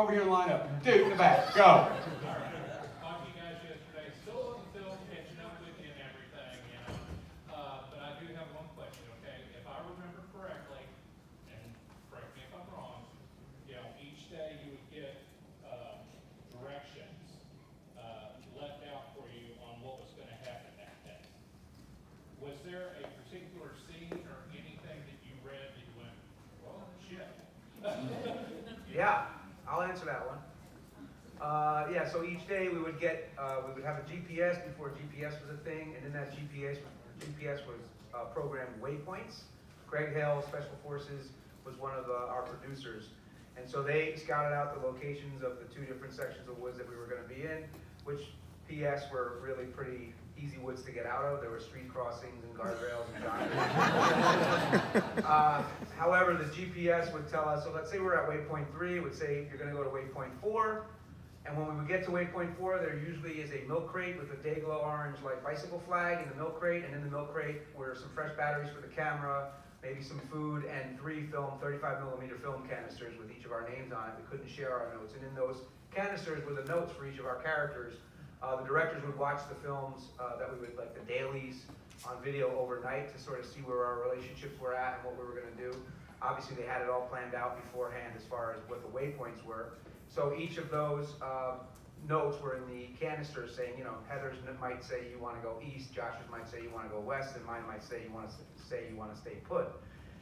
Over here, line up. Dude, in the back, go. All right. Talked to you guys yesterday. Still on the film, catching up with you and everything, you know. But I do have one question, okay? If I remember correctly, and correct me if I'm wrong, you know, each day you would get directions left out for you on what was going to happen that day. Was there a particular scene or anything that you read that you went, well, shit? Yeah, I'll answer that one. Yeah, so each day we would get, we would have a GPS before GPS was a thing, and in that GPS was programmed waypoints. Craig Hale, Special Forces, was one of our producers. And so they scouted out the locations of the two different sections of woods that we were going to be in, which PS were really pretty easy woods to get out of. There were street crossings and guardrails and giants. However, the GPS would tell us, so let's say we're at waypoint 3, it would say you're going to go to waypoint 4. And when we would get to waypoint 4, there usually is a milk crate with a day-glow orange like bicycle flag in the milk crate. And in the milk crate were some fresh batteries for the camera, maybe some food, and 3 35mm film canisters with each of our names on it. We couldn't share our notes. And in those canisters were the notes for each of our characters. The directors would watch the films that we would, like the dailies on video overnight to sort of see where our relationships were at and what we were going to do. Obviously, they had it all planned out beforehand as far as what the waypoints were. So each of those notes were in the canisters saying, you know, Heather's might say you want to go east, Josh's might say you want to go west, and mine might say you want to stay put.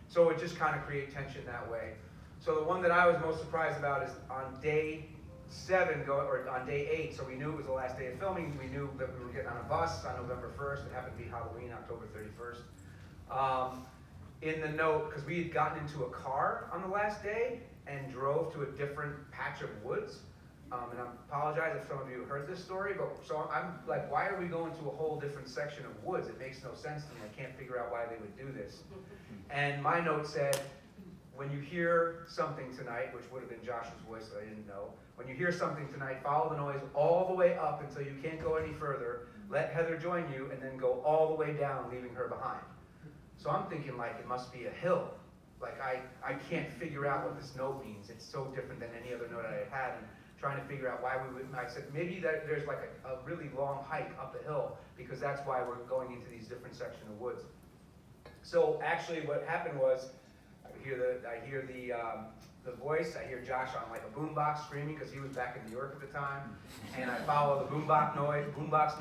So it just kind of create tension that way. So the one that I was most surprised about is on day 7, or on day 8, so we knew it was the last day of filming. We knew that we were getting on a bus on November 1st. It happened to be Halloween, October 31st. In the note, because we had gotten into a car on the last day and drove to a different patch of woods. And I apologize if some of you heard this story, but so I'm like, why are we going to a whole different section of woods? It makes no sense to me. I can't figure out why they would do this. And my note said, when you hear something tonight, which would have been Josh's voice, that I didn't know, when you hear something tonight, follow the noise all the way up until you can't go any further, let Heather join you, and then go all the way down, leaving her behind. So I'm thinking like it must be a hill. Like I can't figure out what this note means. It's so different than any other note I had, and trying to figure out why we would, I said maybe there's like a really long hike up the hill, because that's why we're going into these different sections of woods. So actually what happened was, I hear the voice, I hear Josh on like a boombox screaming, because he was back in New York at the time, and I follow the boombox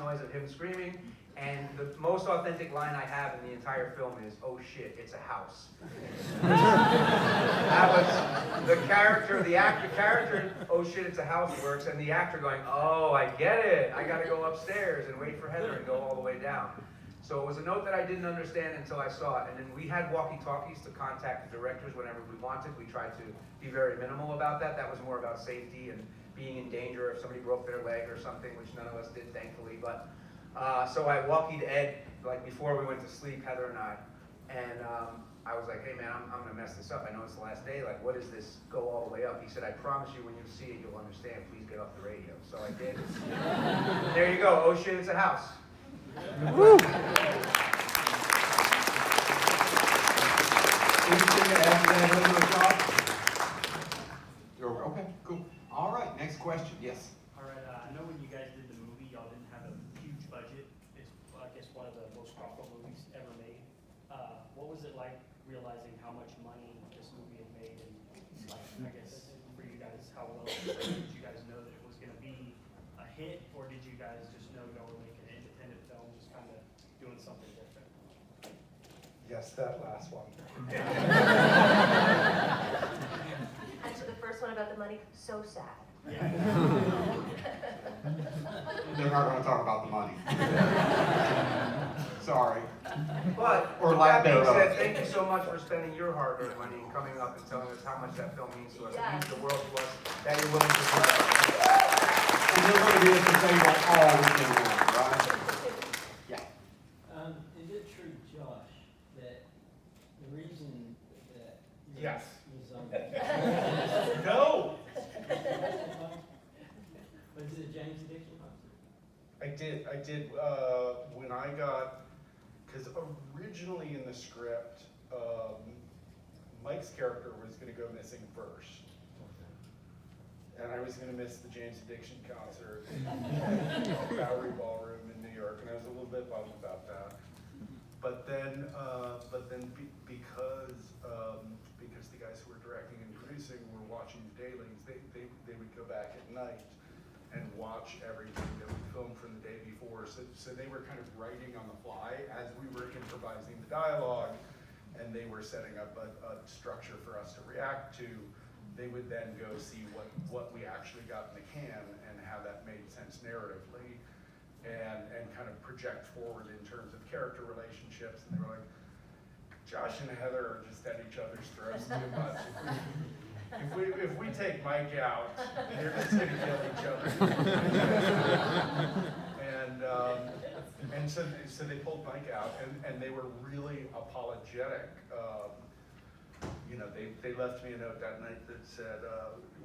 noise of him screaming, and the most authentic line I have in the entire film is, "Oh shit, it's a house." That was the character, "Oh shit, it's a house" works, and the actor going, "Oh, I get it, I gotta go upstairs and wait for Heather and go all the way down." So it was a note that I didn't understand until I saw it, and then we had walkie-talkies to contact the directors whenever we wanted. We tried to be very minimal about that. That was more about safety and being in danger if somebody broke their leg or something, which none of us did, thankfully. But so I walkied Ed, like before we went to sleep, Heather and I, and I was like, "Hey man, I'm gonna mess this up. I know it's the last day. Like, what is this? Go all the way up." He said, "I promise you, when you see it, you'll understand. Please get off the radio." So I did. There you go. Oh shit, it's a house. Woo. Anything to add to that, Heather or Josh? Okay, cool. All right, next question. Yes. All right, I know when you guys did the movie, y'all didn't have a huge budget. It's, I guess, one of the most profitable movies ever made. What was it like realizing how much money this movie had made, and like, I guess for you guys, how well did you guys know that it was going to be a hit, or did you guys just know y'all were making an independent film, just kind of doing something different? Yes, that last one. Actually, the first one about the money, so sad. They're not going to talk about the money. Sorry. But Or with lack that being thereof. said, thank you so much for spending your hard-earned money and coming up and telling us how much that film means to us. It means the world to us that you're willing to do that. And you're going to be at the table all weekend long, right? Yeah. Is it true, Josh, that the reason that Yes. was No! was it James Addiction? I did, when I got, because originally in the script, Mike's character was gonna go missing first. and I was gonna miss the James Addiction concert in Bowery Ballroom in New York, and I was a little bit bummed about that. But then because the guys who were directing and producing were watching the dailies, they would go back at night and watch everything that we filmed from the day before. So they were kind of writing on the fly as we were improvising the dialogue, and they were setting up a structure for us to react to. They would then go see what we actually got in the can and how that made sense narratively, and kind of project forward in terms of character relationships. And they were like, Josh and Heather are just at each other's throats too much. If we take Mike out, they're just gonna kill each other. And so they pulled Mike out, and they were really apologetic. You know, they left me a note that night that said,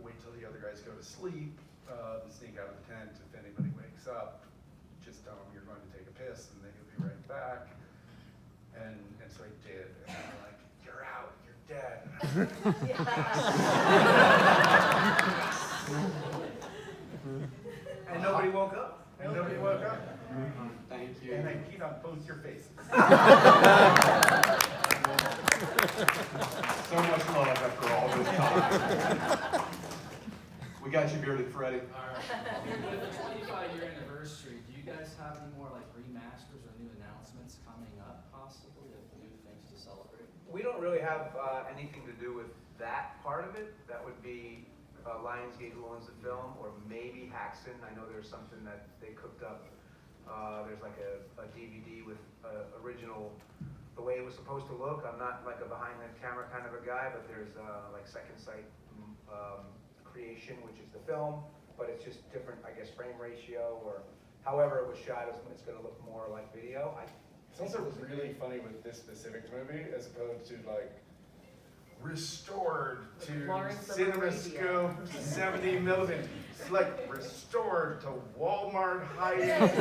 wait till the other guys go to sleep, sneak out of the tent. If anybody wakes up, just tell them you're going to take a piss, and then you'll be right back. And so I did, and they were like, you're out, you're dead. And nobody woke up. And nobody woke up. Thank you. And I peed on both your faces. So much love after all this time. We got you bearded, Freddie. Alright, with the 25-year anniversary, do you guys have any more like remasters or new announcements coming up possibly of new things to celebrate? We don't really have anything to do with that part of it. That would be Lionsgate, who owns the film, or maybe Haxton. I know there's something that they cooked up. There's like a DVD with original, the way it was supposed to look. I'm not like a behind the camera kind of a guy, but there's like Second Sight creation, which is the film, but it's just different, I guess, frame ratio, or however it was shot. It's going to look more like video. It's also really funny with this specific movie, as opposed to like restored to Lawrence of CinemaScope 70 millimeter. It's like restored to Walmart high-end.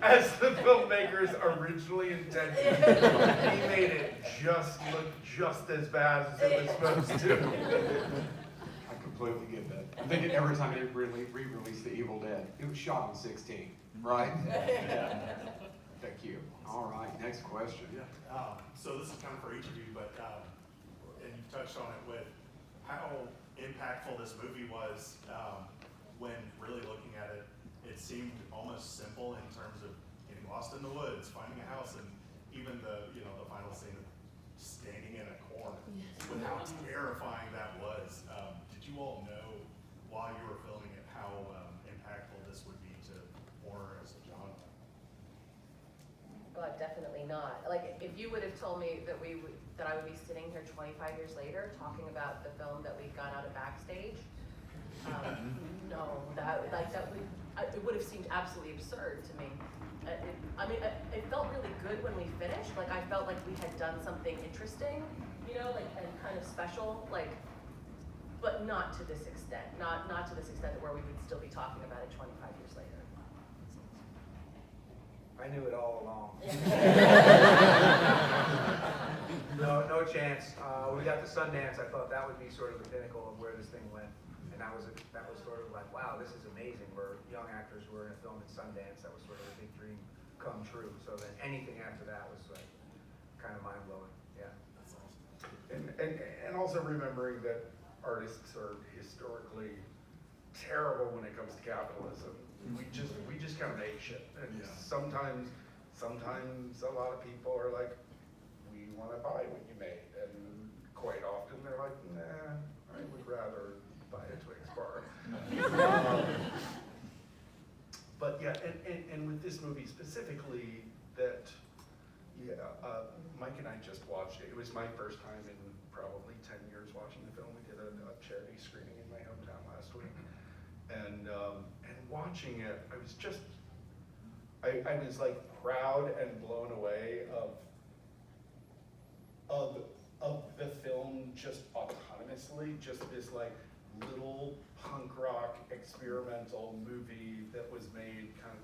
As the filmmakers originally intended. He made it just look just as bad as it was supposed to. I completely get that. I'm thinking every time they re-release The Evil Dead, it was shot on 16, right? Thank you. All right, next question. So this is kind of for each of you, but, and you touched on it with how impactful this movie was when really looking at it. It seemed almost simple in terms of getting lost in the woods, finding a house, and even the final scene of standing in a corner. With how terrifying that was. Did you all know while you were filming it how impactful this would be to horror as a genre? Well, definitely not. Like, if you would have told me that I would be sitting here 25 years later talking about the film that we'd got out of Backstage, no, it would have seemed absolutely absurd to me. It felt really good when we finished. Like, I felt like we had done something interesting, and kind of special, but not to this extent. Not to this extent where we would still be talking about it 25 years later. I knew it all along. No chance. We got to Sundance. I thought that would be sort of the pinnacle of where this thing went, and that was sort of like, wow, this is amazing. We're young actors. We're in a film at Sundance. That was sort of a big dream come true. So then anything after that was like kind of mind blowing. Yeah. That's awesome. And also remembering that artists are historically terrible when it comes to capitalism. We just kind of make shit, and sometimes a lot of people are like, we want to buy what you made, and quite often they're like, nah, I would rather buy a Twix bar. But yeah, and with this movie specifically, that Mike and I just watched it. It was my first time in probably 10 years watching the film. We did a charity screening in my hometown last week, and watching it, I was like proud and blown away of the film just autonomously, just this like little punk rock experimental movie that was made kind of